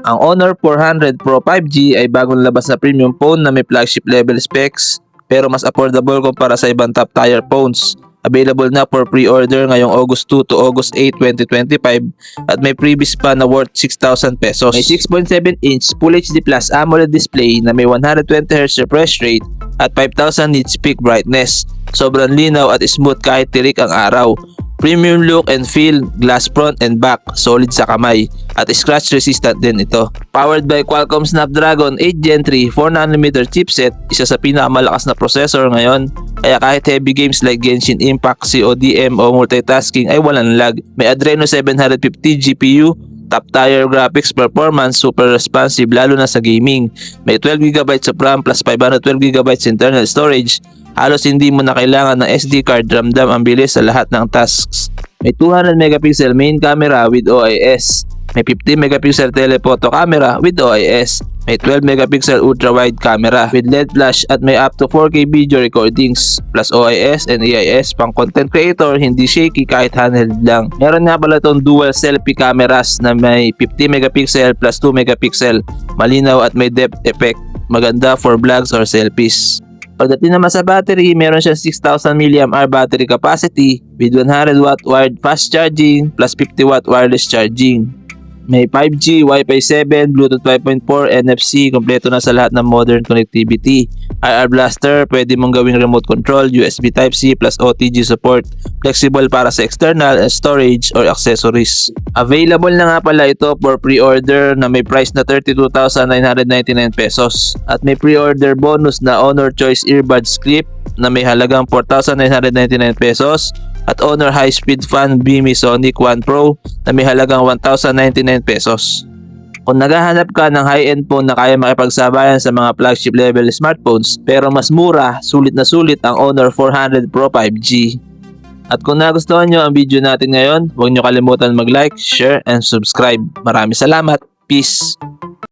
Ang Honor 400 Pro 5G ay bagong labas na premium phone na may flagship level specs pero mas affordable kumpara sa ibang top tier phones. Available na for pre-order ngayong August 2 to August 8, 2025 at may freebies pa na worth 6,000 pesos. May 6.7-inch Full HD Plus AMOLED display na may 120Hz refresh rate at 5,000 nits peak brightness. Sobrang linaw at smooth kahit tirik ang araw. Premium look and feel, glass front and back, solid sa kamay, at scratch resistant din ito. Powered by Qualcomm Snapdragon 8 Gen 3 4nm chipset, isa sa pinakamalakas na processor ngayon, kaya kahit heavy games like Genshin Impact, CODM o multitasking ay walang lag. May Adreno 750 GPU, top tier graphics performance, super responsive lalo na sa gaming. May 12GB of RAM plus 512GB internal storage. Halos hindi mo na kailangan ng SD card, ramdam ang bilis sa lahat ng tasks. May 200MP main camera with OIS. May 50MP telephoto camera with OIS. May 12MP ultra-wide camera with LED flash at may up to 4K video recordings plus OIS and AIS pang content creator, hindi shaky kahit handheld lang. Meron nga pala itong dual selfie cameras na may 50MP plus 2MP, malinaw at may depth effect. Maganda for vlogs or selfies. Pagdating naman sa battery, meron siyang 6,000 mAh battery capacity with 100W wired fast charging plus 50W wireless charging. May 5G, Wi-Fi 7, Bluetooth 5.4, NFC, kompleto na sa lahat ng modern connectivity. IR blaster, pwede mong gawing remote control, USB Type-C plus OTG support. Flexible para sa external storage or accessories. Available na nga pala ito for pre-order na may price na 32,999 pesos. At may pre-order bonus na Honor Choice Earbuds Clip na may halagang 4,999 pesos. At Honor High-Speed Fan Beamy Sonic 1 Pro na may halagang 1,099 pesos. Kung naghahanap ka ng high-end phone na kaya makipagsabayan sa mga flagship level smartphones pero mas mura, sulit na sulit ang Honor 400 Pro 5G. At kung nagustuhan nyo ang video natin ngayon, huwag nyo kalimutan mag-like, share, and subscribe. Maraming salamat. Peace!